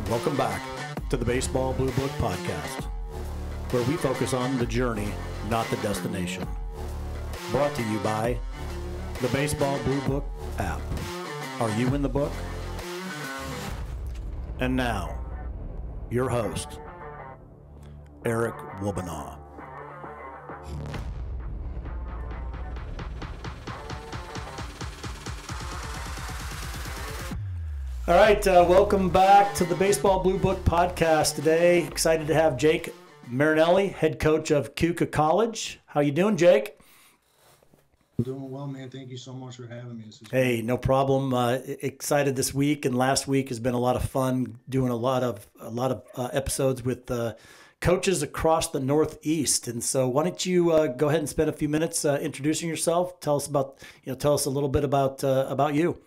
Welcome back to the Baseball Blue Book Podcast, where we focus on the journey, not the destination. Brought to you by the Baseball Blue Book app. Are you in the book? And now, your host, Eric Wobanaw. All right, welcome back to the Baseball Blue Book Podcast today. Excited to have Jake Marinelle, head coach of Keuka College. How you doing, Jake? I'm doing well, man. Thank you so much for having me. Hey, no problem. Excited this week, and last week has been a lot of fun doing a lot of episodes with coaches across the Northeast. And so, why don't you go ahead and spend a few minutes introducing yourself? Tell us a little bit about you.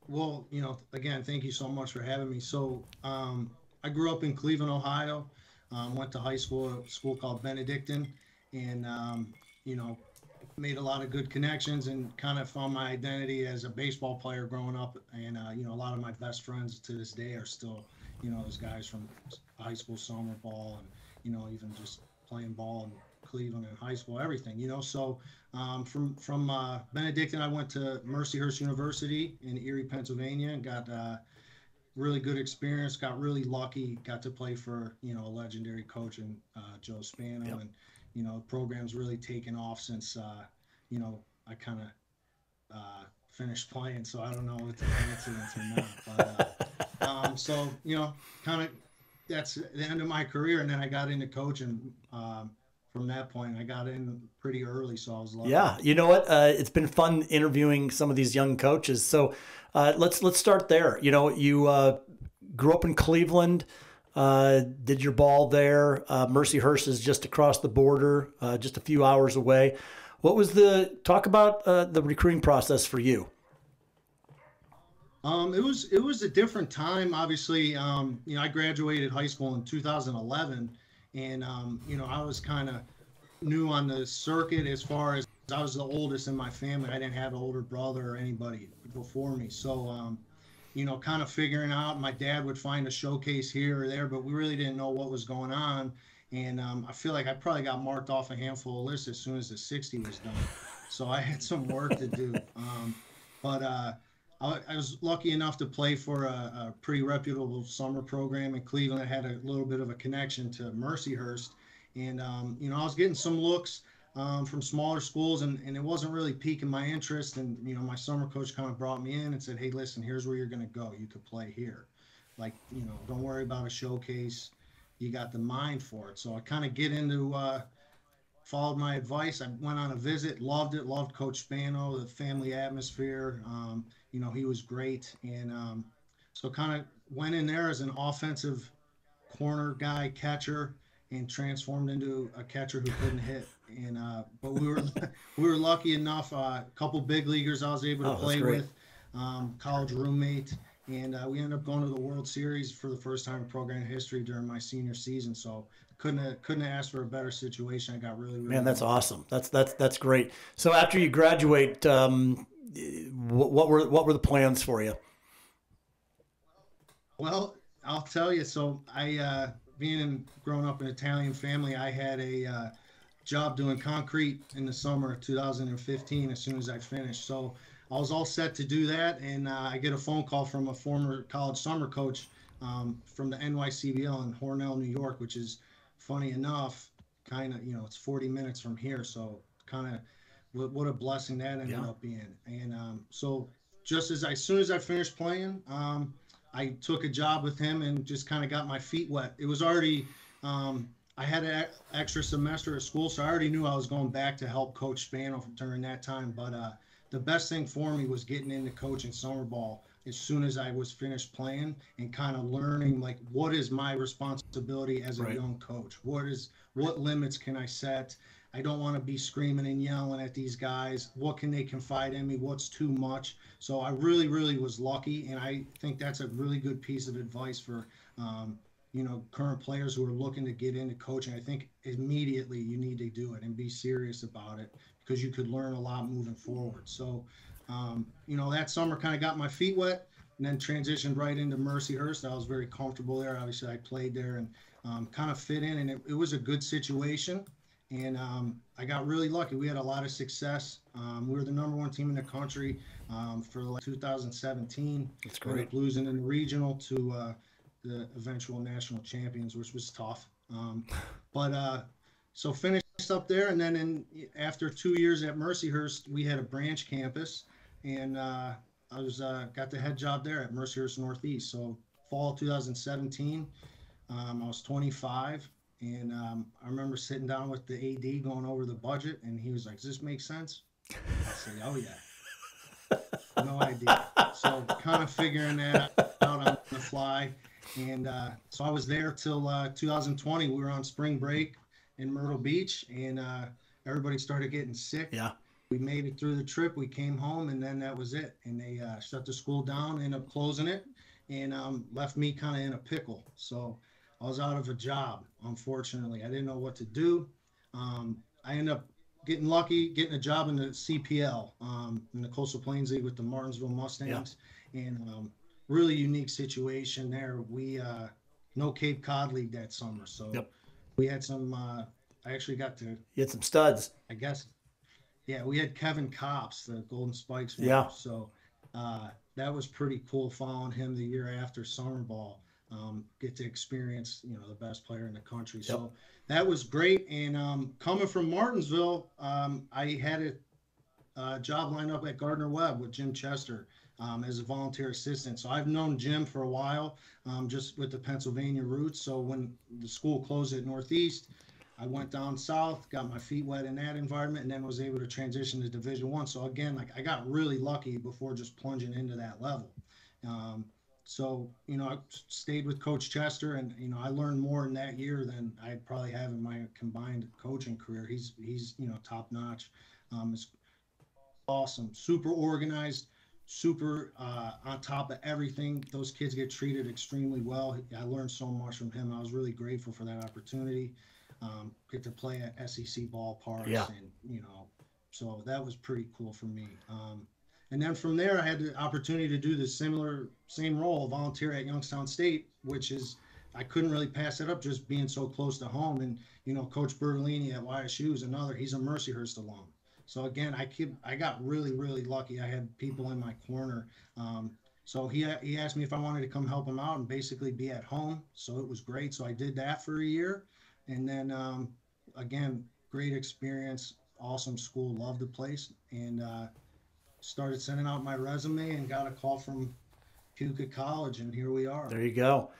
Well, again, thank you so much for having me. So, I grew up in Cleveland, Ohio. Went to high school at a school called Benedictine, and made a lot of good connections and kind of found my identity as a baseball player growing up. And a lot of my best friends to this day are still, those guys from high school summer ball and even just playing ball in Cleveland in high school, everything. So from Benedictine, I went to Mercyhurst University in Erie, Pennsylvania, and got really good experience. Got really lucky. Got to play for a legendary coach in Joe Spano. Yep. And the program's really taken off since I kind of finished playing. So I don't know if it's an coincidence or not. But so kind of that's the end of my career, and then I got into coaching. From that point, I got in pretty early, so I was lucky. Yeah, you know what? It's been fun interviewing some of these young coaches. So let's start there. You grew up in Cleveland, did your ball there. Mercyhurst is just across the border, just a few hours away. What was talk about the recruiting process for you? It was a different time. Obviously, I graduated high school in 2011. And, I was kind of new on the circuit as far as I was the oldest in my family. I didn't have an older brother or anybody before me. So, kind of figuring out, my dad would find a showcase here or there, but we really didn't know what was going on. And I feel like I probably got marked off a handful of lists as soon as the 60 was done. So I had some work to do. I was lucky enough to play for a pretty reputable summer program in Cleveland that had a little bit of a connection to Mercyhurst. And, I was getting some looks from smaller schools, and it wasn't really piquing my interest. And, my summer coach kind of brought me in and said, hey, listen, here's where you're going to go. You could play here. Like, don't worry about a showcase. You got the mind for it. So I kind of followed my advice. I went on a visit, loved it, loved Coach Spano, the family atmosphere. He was great. And so kind of went in there as an offensive corner guy, catcher, and transformed into a catcher who couldn't hit. And but we were lucky enough, a couple big leaguers I was able to play with, college roommate. And we ended up going to the World Series for the first time in program history during my senior season. So couldn't have asked for a better situation. I got really man. That's awesome. That's great. So after you graduate, what were the plans for you? Well, I'll tell you. So I, growing up in an Italian family, I had a job doing concrete in the summer of 2015. As soon as I finished, so I was all set to do that, and I get a phone call from a former college summer coach from the NYCBL in Hornell, New York, which is funny enough, kind of, it's 40 minutes from here. So kind of what a blessing that ended up being. And so just as soon as I finished playing, I took a job with him and just kind of got my feet wet. It was already, I had an extra semester at school, so I already knew I was going back to help Coach Spano during that time. But the best thing for me was getting into coaching summer ball as soon as I was finished playing and kind of learning, like, what is my responsibility as a young coach? What limits can I set? I don't want to be screaming and yelling at these guys. What can they confide in me? What's too much? So I really, really was lucky, and I think that's a really good piece of advice for, current players who are looking to get into coaching. I think immediately you need to do it and be serious about it because you could learn a lot moving forward. So, that summer kind of got my feet wet. and then transitioned right into Mercyhurst. I was very comfortable there. Obviously, I played there and kind of fit in, and it was a good situation. And I got really lucky. We had a lot of success. We were the number one team in the country for like 2017. That's We ended great. up losing in the regional to the eventual national champions, which was tough. But so finished up there, and then after 2 years at Mercyhurst, we had a branch campus, and I was got the head job there at Mercyhurst Northeast. So fall 2017, I was 25, and I remember sitting down with the AD going over the budget, and he was like, "Does this make sense?" I said, "Oh yeah." No idea. So kind of figuring that out on the fly. And so I was there till 2020. We were on spring break in Myrtle Beach, and everybody started getting sick. Yeah. We made it through the trip. We came home, and then that was it. And they shut the school down, ended up closing it, and left me kind of in a pickle. So I was out of a job, unfortunately. I didn't know what to do. I ended up getting lucky, getting a job in the CPL, in the Coastal Plains League with the Martinsville Yeah. Mustangs, and really unique situation there. We no Cape Cod League that summer, so Yep. we had some. I actually got to, You had some studs. I guess, yeah, we had Kevin Copps, the Golden Spikes winner. Yeah. So that was pretty cool following him the year after summer ball. Get to experience, the best player in the country. Yep. So that was great. And coming from Martinsville, I had a job lined up at Gardner Webb with Jim Chester as a volunteer assistant. So I've known Jim for a while, just with the Pennsylvania roots. So when the school closed at Northeast, I went down south, got my feet wet in that environment, and then was able to transition to Division One. So again, like I got really lucky before just plunging into that level. Um, so I stayed with Coach Chester, and I learned more in that year than I probably have in my combined coaching career. He's top notch. It's awesome, super organized, super on top of everything. Those kids get treated extremely well. I learned so much from him. I was really grateful for that opportunity. Get to play at SEC ballparks, Yeah. and so that was pretty cool for me. And then from there, I had the opportunity to do the same role, volunteer at Youngstown State, which is I couldn't really pass it up just being so close to home. And Coach Bertolini at YSU is another. He's a Mercyhurst alum. So again, I got really really lucky. I had people in my corner. So he asked me if I wanted to come help him out and basically be at home. So it was great. So I did that for a year, and then again, great experience, awesome school, loved the place, and started sending out my resume and got a call from Keuka College, and here we are. There you go.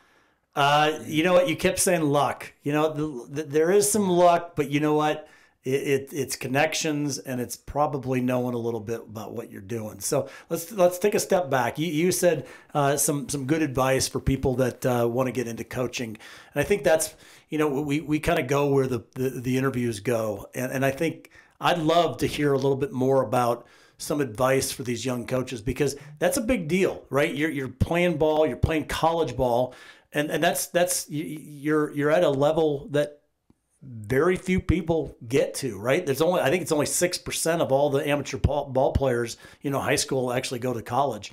You know what? You kept saying luck. There is some luck, but you know what? It's connections, and it's probably knowing a little bit about what you're doing. So let's take a step back. You said some good advice for people that want to get into coaching, and I think that's we kind of go where the interviews go, and I think I'd love to hear a little bit more about some advice for these young coaches, because that's a big deal, right? You're playing ball, you're playing college ball, and that's you're at a level that very few people get to, right? I think it's only 6% of all the amateur ball players, high school actually go to college.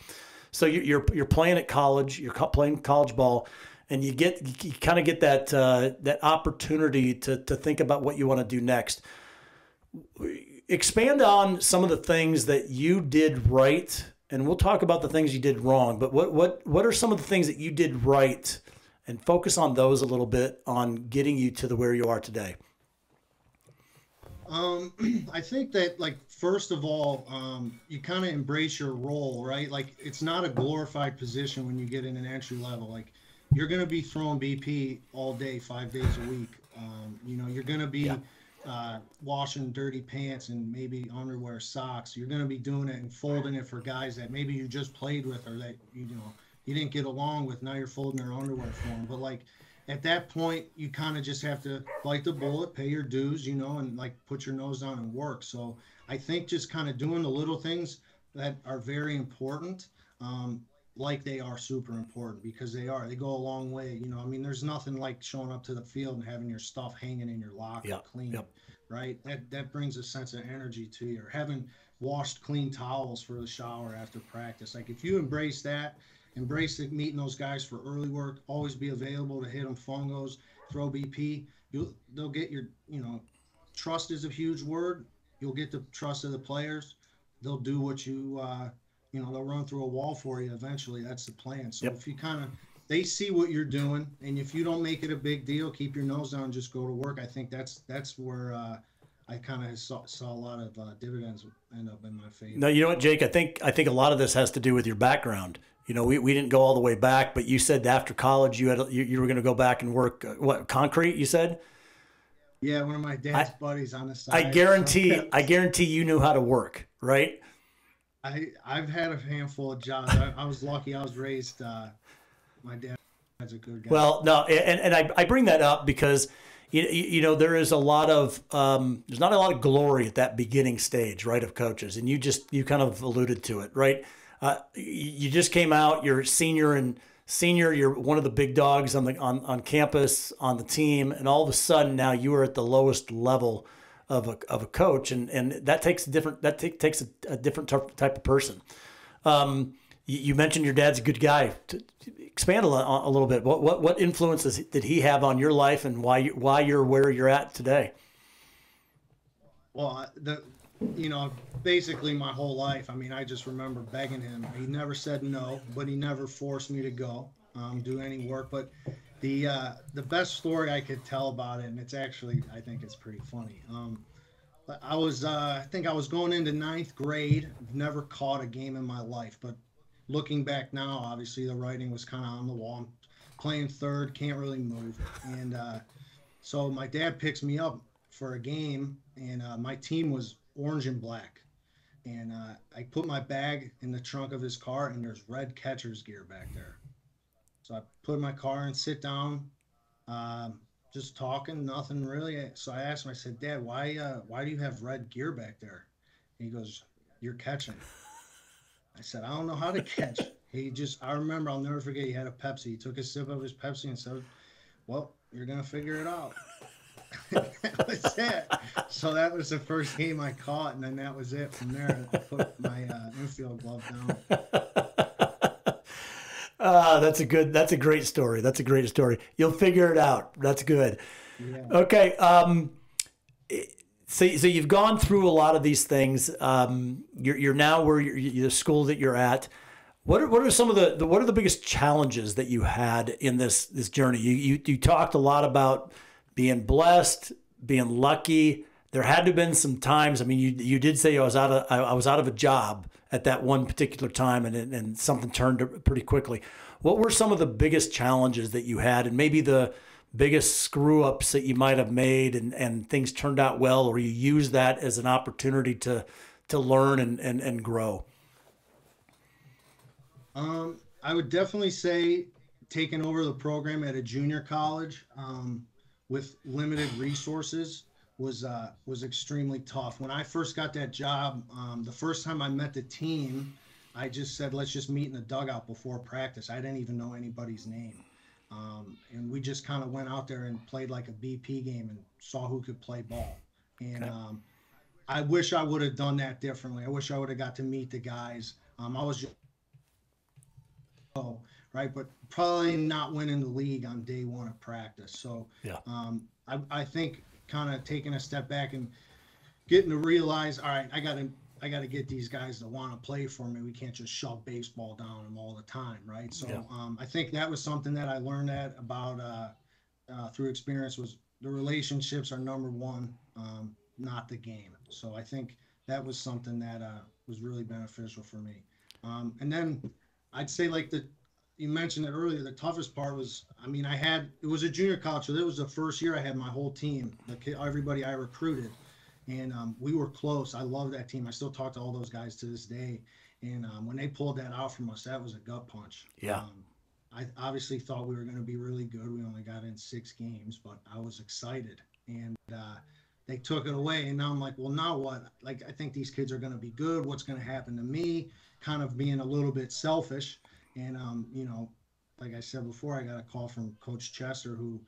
So you're playing at college, you're playing college ball, and you kind of get that opportunity to think about what you want to do next. Expand on some of the things that you did right, and we'll talk about the things you did wrong. But what are some of the things that you did right, and focus on those a little bit on getting you to where you are today. I think that, like, first of all, you kind of embrace your role, right? Like, it's not a glorified position when you get in an entry level. Like, you're going to be throwing BP all day, 5 days a week. You're going to be washing dirty pants and maybe underwear, socks. You're going to be doing it and folding it for guys that maybe you just played with, or that you didn't get along with. Now you're folding their underwear for them. But like at that point, you kind of just have to bite the bullet, pay your dues, and like put your nose down and work. So I think just kind of doing the little things that are very important, like they are super important, because they go a long way. There's nothing like showing up to the field and having your stuff hanging in your locker clean. Yep. Right? That brings a sense of energy to you. Or having washed clean towels for the shower after practice. Like if you embrace that, embrace meeting those guys for early work, always be available to hit them fungos, throw BP. They'll get your, trust is a huge word. You'll get the trust of the players. They'll do what they'll run through a wall for you eventually. That's the plan. So Yep. if you they see what you're doing, and if you don't make it a big deal, keep your nose down, and just go to work. I think that's where I kind of saw a lot of dividends end up in my favor. No, you know what, Jake? I think a lot of this has to do with your background. We didn't go all the way back, but you said after college you were going to go back and work what, concrete? You said. Yeah, one of my dad's buddies on the side. I guarantee you knew how to work, right? I've had a handful of jobs. I was lucky. I was raised. My dad's a good guy. Well, no, and I bring that up because there is a lot of there's not a lot of glory at that beginning stage, right, of coaches, and you kind of alluded to it, right? You just came out, you're senior, you're one of the big dogs on campus, on the team, and all of a sudden now you are at the lowest level of a coach, and that takes a different type of person. You mentioned your dad's a good guy. Expand a little bit. What influences did he have on your life, and why you're where you're at today? Well, basically my whole life. I mean, I just remember begging him. He never said no, but he never forced me to go do any work. But the best story I could tell about it, and it's actually, I think it's pretty funny. I think I was going into ninth grade. Never caught a game in my life, but looking back now, obviously the writing was kind of on the wall. I'm playing third, can't really move, and so my dad picks me up for a game, and my team was orange and black, and I put my bag in the trunk of his car, and there's red catcher's gear back there. So I put my car and sit down, just talking, nothing really. So I asked him, I said, Dad, why do you have red gear back there? And he goes, you're catching. I said, I don't know how to catch. I remember, I'll never forget, he had a Pepsi. He took a sip of his Pepsi and said, well, you're going to figure it out. That was it. So that was the first game I caught, and then that was it. From there, I put my infield glove down. That's a great story. That's a great story. You'll figure it out. That's good. Yeah. Okay. So you've gone through a lot of these things. You're now where the school that you're at. What are some of what are the biggest challenges that you had in this journey? You talked a lot about being blessed, being lucky. There had to have been some times. I mean, you did say I was out of a job at that one particular time, and something turned pretty quickly. What were some of the biggest challenges that you had, and maybe the biggest screw ups that you might have made, and things turned out well, or you used that as an opportunity to learn and grow? I would definitely say taking over the program at a junior college with limited resources was extremely tough. When I first got that job, the first time I met the team, I just said, let's just meet in the dugout before practice. I didn't even know anybody's name. And we just kind of went out there and played like a BP game and saw who could play ball. And I wish I would have done that differently. I wish I would have got to meet the guys. I was just, right, but probably not winning the league on day one of practice. So Yeah. I think kind of taking a step back and getting to realize, all right, I got to get these guys to want to play for me. We can't just shove baseball down them all the time, right? So I think that was something that I learned about through experience, was the relationships are number one, not the game. So I think that was something that was really beneficial for me. And then I'd say, like you mentioned it earlier, the toughest part was, I mean, it was a junior college, so that was the first year I had my whole team, everybody I recruited. And we were close. I love that team. I still talk to all those guys to this day. And when they pulled that out from us, that was a gut punch. Yeah. I obviously thought we were going to be really good. We only got in 6 games, but I was excited. And they took it away. And now I'm like, well, now what? Like, I think these kids are going to be good. What's going to happen to me? Kind of being a little bit selfish. And, like I said before, I got a call from Coach Chester, who,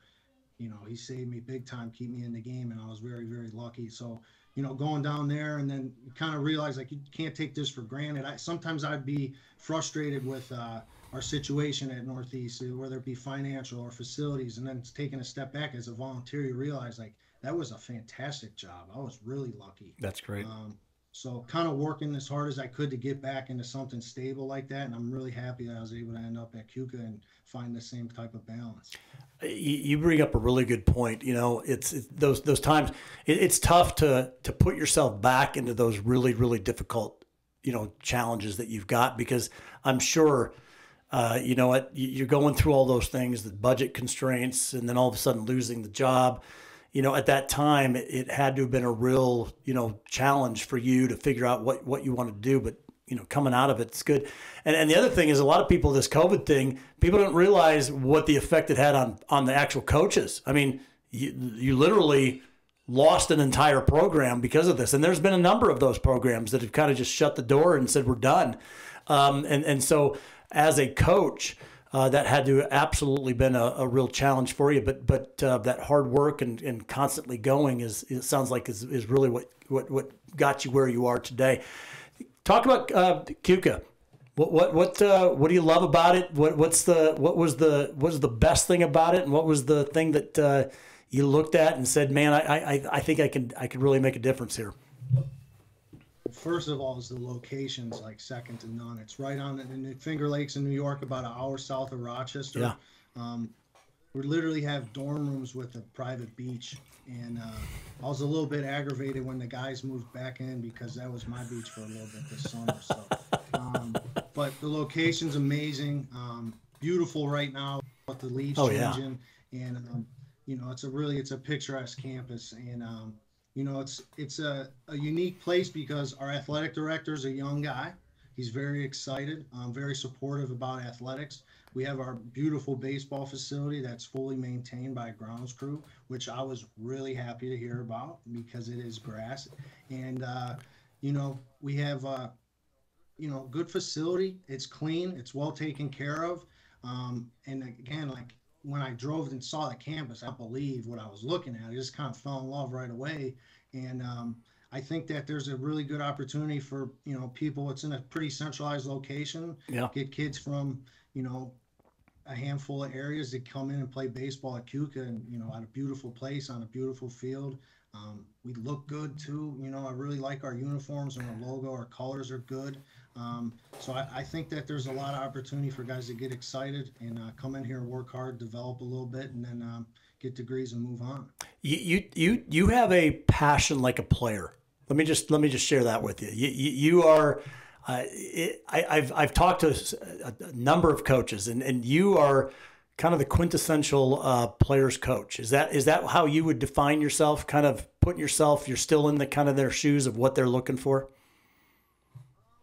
he saved me big time, keep me in the game, and I was very, very lucky. So, going down there, and then you kind of realize like you can't take this for granted. Sometimes I'd be frustrated with our situation at Northeast, whether it be financial or facilities, and then taking a step back as a volunteer, you realize like that was a fantastic job. I was really lucky. That's great. So kind of working as hard as I could to get back into something stable like that, and I'm really happy that I was able to end up at Keuka and find the same type of balance. You bring up a really good point. It's those times. It's tough to put yourself back into those really really difficult challenges that you've got, because I'm sure you're going through all those things, the budget constraints, and then all of a sudden losing the job. At that time, it had to have been a real, challenge for you to figure out what you want to do. But, coming out of it, it's good. And the other thing is, a lot of people, this COVID thing, people don't realize what the effect it had on the actual coaches. I mean, you literally lost an entire program because of this. And there's been a number of those programs that have kind of just shut the door and said, we're done. And so as a coach, that had to absolutely been a real challenge for you, but that hard work and constantly going it sounds like is really what got you where you are today. Talk about Keuka. What do you love about it? What was the best thing about it, and what was the thing that you looked at and said, man, I think I could really make a difference here? First of all, is the location's like second to none. It's right in the Finger Lakes in New York, about an hour south of Rochester. Yeah. We literally have dorm rooms with a private beach, and I was a little bit aggravated when the guys moved back in, because that was my beach for a little bit this summer. So, but the location's amazing, beautiful right now with the leaves changing, and it's a picturesque campus, and it's a unique place because our athletic director is a young guy. He's very excited, very supportive about athletics. We have our beautiful baseball facility that's fully maintained by a grounds crew, which I was really happy to hear about, because it is grass. And, we have, good facility. It's clean. It's well taken care of. And again, like when I drove and saw the campus, I believed what I was looking at. I just kind of fell in love right away. And I think that there's a really good opportunity for, people. It's in a pretty centralized location. Yeah. Get kids from, a handful of areas that come in and play baseball at Keuka, and, at a beautiful place on a beautiful field. We look good too. I really like our uniforms and our logo. Our colors are good. So I think that there's a lot of opportunity for guys to get excited and come in here and work hard, develop a little bit, and then get degrees and move on. You have a passion like a player. Let me just share that with you. You are. I've talked to a number of coaches, and you are kind of the quintessential player's coach. Is that how you would define yourself? Kind of putting yourself, you're still in the kind of their shoes of what they're looking for.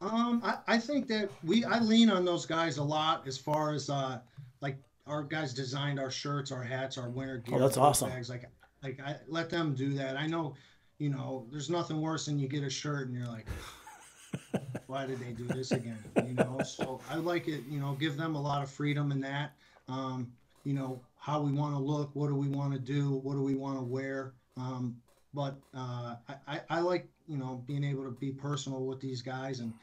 I think that I lean on those guys a lot, as far as like our guys designed our shirts, our hats, our winter gear. Oh, that's awesome. Bags. Like I let them do that. I know, there's nothing worse than you get a shirt and you're like, why did they do this again? So I like it, give them a lot of freedom in that. How we want to look, what do we want to do, what do we want to wear. But I like, being able to be personal with these guys, and,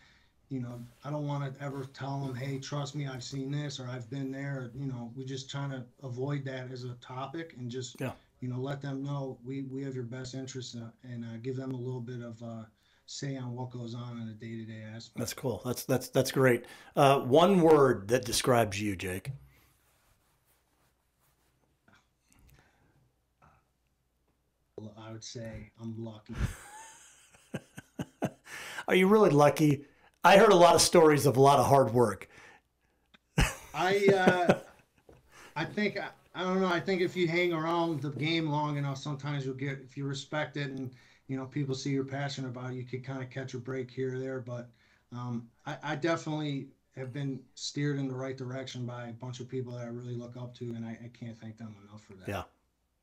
I don't want to ever tell them, hey, trust me, I've seen this, or I've been there. We just trying to avoid that as a topic, and just, let them know we have your best interests, and give them a little bit of say on what goes on in a day-to-day aspect. That's cool. That's great. One word that describes you, Jake. I would say I'm lucky. Are you really lucky? I heard a lot of stories of a lot of hard work. I think, I don't know. I think if you hang around the game long enough, sometimes you'll get, if you respect it and, people see you're passionate about it, you could kind of catch a break here or there. But I definitely have been steered in the right direction by a bunch of people that I really look up to, and I can't thank them enough for that.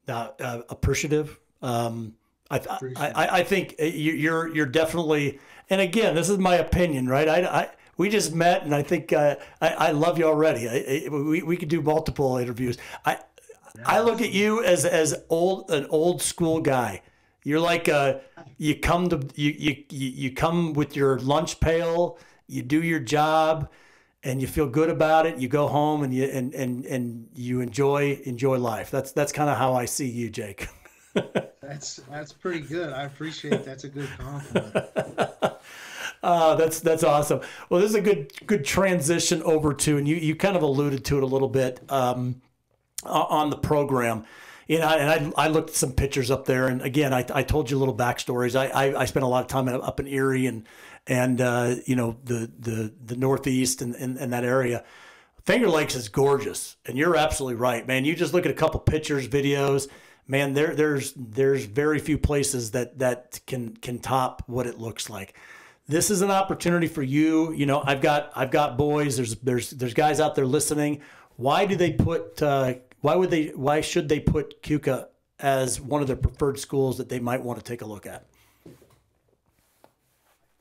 Yeah. Appreciative. I think you're definitely, and again, this is my opinion, right? We just met, and I think I love you already. We could do multiple interviews. I look at you as an old school guy. You're like you come with your lunch pail, you do your job, and you feel good about it. You go home and you enjoy life. That's kind of how I see you, Jake. That's pretty good. I appreciate that's a good compliment. That's awesome. Well, this is a good transition over to, and you kind of alluded to it a little bit on the program. You know, and I looked at some pictures up there, and again, I told you little backstories. I spent a lot of time up in Erie and you know, the Northeast and that area. Finger Lakes is gorgeous, and you're absolutely right, man. You just look at a couple pictures, videos, man. There's very few places that can top what it looks like. This is an opportunity for you. You know, I've got boys. There's guys out there listening. Why do they put? Why should they put Keuka as one of their preferred schools that they might want to take a look at?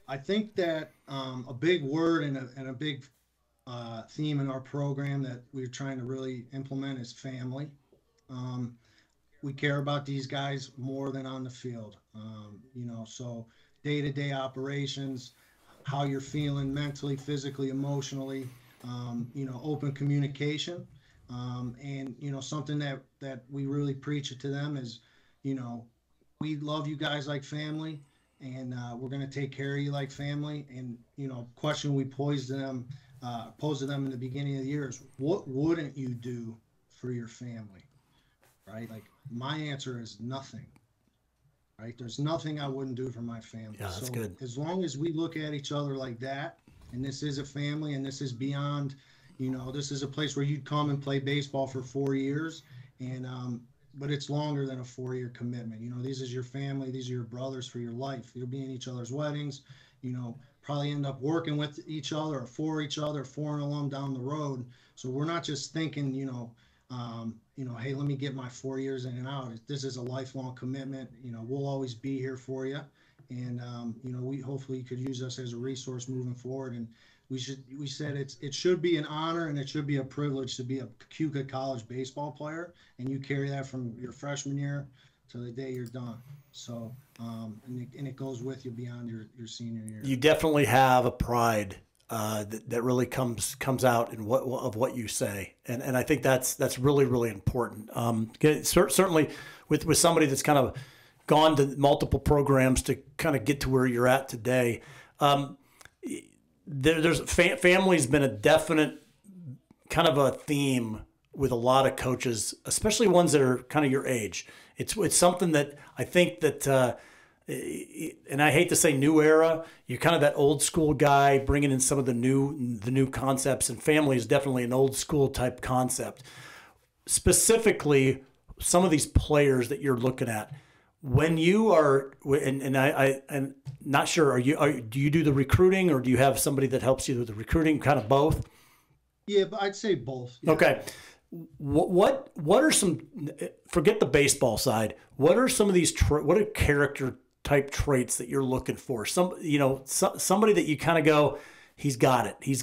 I think that a big word and a big theme in our program that we're trying to really implement is family. Um, we care about these guys more than on the field. You know, so day-to-day operations, how you're feeling mentally, physically, emotionally, you know, open communication. And, you know, something that we really preach to them is, you know, we love you guys like family, and we're going to take care of you like family. And, you know, question we posed to them in the beginning of the year is, what wouldn't you do for your family? Right? Like, my answer is nothing. Right? There's nothing I wouldn't do for my family. Yeah, that's So good. as long as we look at each other like that, and this is a family, and this is beyond, you know, this is a place where you'd come and play baseball for 4 years, and but it's longer than a 4 year commitment. You know, these is your family, these are your brothers for your life. You'll be in each other's weddings, you know, probably end up working with each other or for each other, for an alum down the road. So we're not just thinking, you know, hey, let me get my 4 years in and out. This is a lifelong commitment. You know, we'll always be here for you, and you know, we hopefully you could use us as a resource moving forward. And we said it should be an honor and it should be a privilege to be a Keuka college baseball player, and you carry that from your freshman year to the day you're done. So and it goes with you beyond your senior year. You definitely have a pride that really comes out in what you say, and I think that's really important. Certainly with somebody that's kind of gone to multiple programs to kind of get to where you're at today. There's family's been a definite kind of a theme with a lot of coaches, especially ones that are kind of your age. It's something that I think that, and I hate to say new era, you're kind of that old school guy bringing in some of the new concepts, and family is definitely an old school type concept. Specifically, some of these players that you're looking at, when you are, and not sure, do you do the recruiting, or do you have somebody that helps you with the recruiting? Kind of both. Yeah, but I'd say both. Yeah. Okay. What are some, forget the baseball side, what are some of these what are character type traits that you're looking for? Somebody that you kind of go, he's got it. He's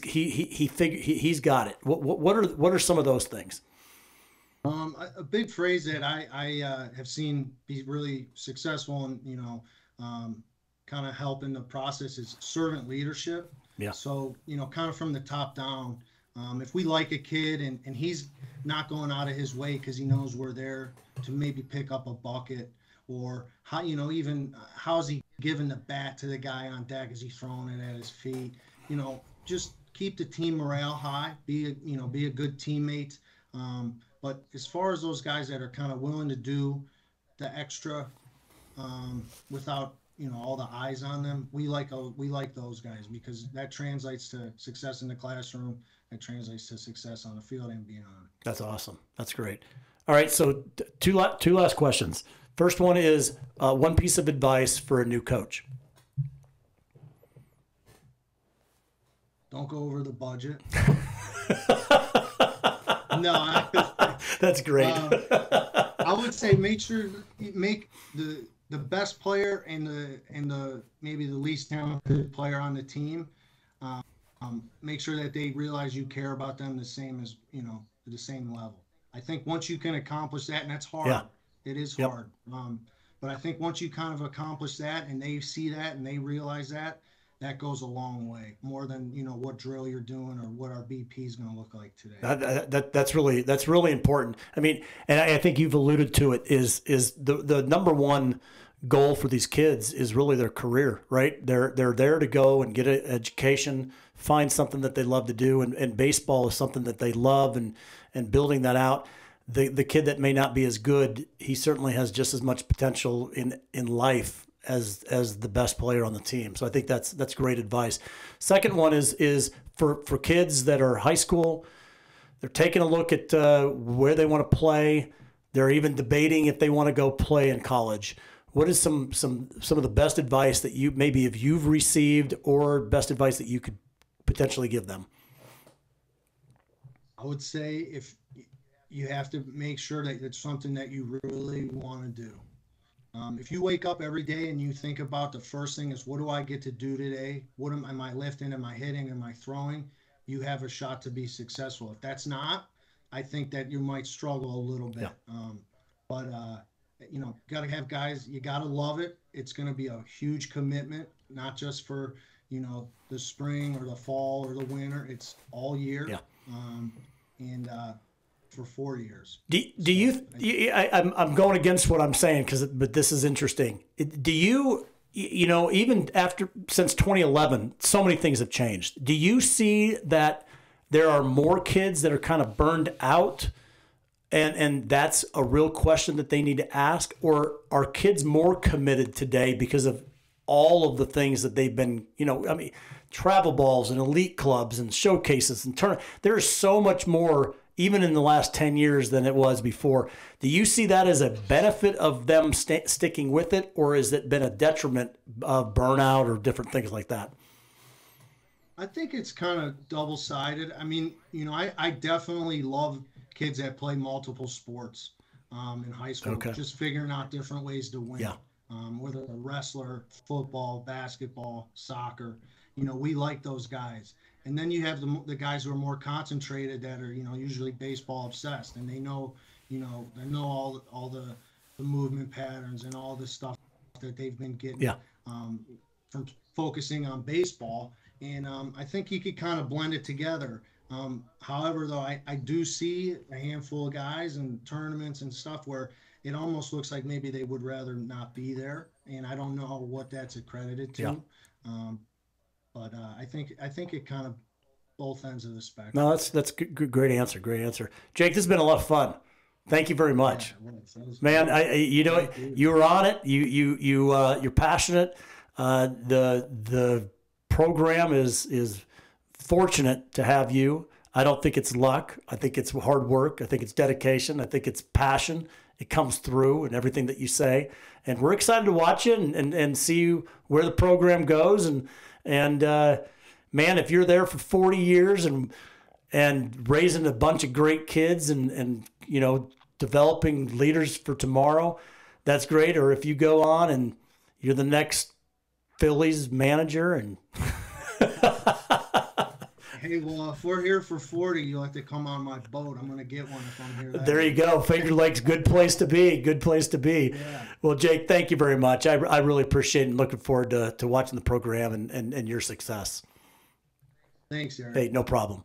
got it. What are some of those things? A big phrase that I have seen be really successful and, kind of help in the process is servant leadership. Yeah. So, kind of from the top down, if we like a kid and he's not going out of his way because he knows we're there to maybe pick up a bucket, or how, even how's he giving the bat to the guy on deck? Is he throwing it at his feet? Just keep the team morale high, be a good teammate. But as far as those guys that are kind of willing to do the extra, without all the eyes on them, we like those guys, because that translates to success in the classroom. That translates to success on the field and beyond. That's awesome. That's great. All right, so two last questions. First one is one piece of advice for a new coach. Don't go over the budget. No, that's great. I would say make sure you make the best player and the maybe the least talented player on the team. Make sure that they realize you care about them the same as the same level. I think once you can accomplish that, and that's hard. Yeah. It is Yep. hard. But I think once you kind of accomplish that and they see that and they realize that, that goes a long way, more than, you know, what drill you're doing or what our BP is going to look like today. That's really important. I mean, and I think you've alluded to it, is the number one goal for these kids is really their career, right? They're there to go and get an education, find something that they love to do, and baseball is something that they love, and building that out. The kid that may not be as good, he certainly has just as much potential in life as the best player on the team. So I think that's great advice. Second one is for kids that are high school. They're taking a look at where they want to play. They're even debating if they want to go play in college. What is some of the best advice that you maybe if you've received, or best advice that you could potentially give them? I would say if you have to make sure that it's something that you really want to do. If you wake up every day and you think about the first thing is, what do I get to do today? Am I lifting? Am I hitting? Am I throwing? You have a shot to be successful. If that's not, I think that you might struggle a little bit. Yeah. But you know, got to have guys. You got to love it. It's going to be a huge commitment, not just for, you know, the spring or the fall or the winter. It's all year. Yeah. And for 4 years. I'm going against what I'm saying but this is interesting. Do you, you know, even since 2011, so many things have changed. Do you see that there are more kids that are kind of burned out, and that's a real question that they need to ask? Or are kids more committed today because of all of the things that they've been, you know, I mean, travel balls and elite clubs and showcases and there's so much more even in the last 10 years than it was before. Do you see that as a benefit of them sticking with it, or has it been a detriment of burnout or different things like that? I think it's kind of double-sided. I mean, you know, I definitely love kids that play multiple sports in high school, Okay. just figuring out different ways to win. Yeah. Whether a wrestler, football, basketball, soccer, you know, we like those guys. And then you have the guys who are more concentrated that are, you know, usually baseball obsessed, and they know, you know, all the movement patterns and all this stuff that they've been getting from focusing on baseball. And I think you could kind of blend it together. However, though, I do see a handful of guys in tournaments and stuff where it almost looks like maybe they would rather not be there, and I don't know what that's accredited to. Yeah. But I think it kind of both ends of the spectrum. No, that's good, great answer. Great answer, Jake. This has been a lot of fun. Thank you very much, man. You know, you were on it. You're passionate. The program is fortunate to have you. I don't think it's luck. I think it's hard work. I think it's dedication. I think it's passion. It comes through in everything that you say, and we're excited to watch it and see where the program goes. And man, if you're there for 40 years and raising a bunch of great kids and you know, developing leaders for tomorrow, that's great. Or if you go on and you're the next Phillies manager and hey, well, if we're here for 40, you'll have to come on my boat. I'm going to get one if I'm here. There you go. Finger Lakes, good place to be. Good place to be. Yeah. Well, Jake, thank you very much. I really appreciate it and looking forward to watching the program and your success. Thanks, Eric. Hey, no problem.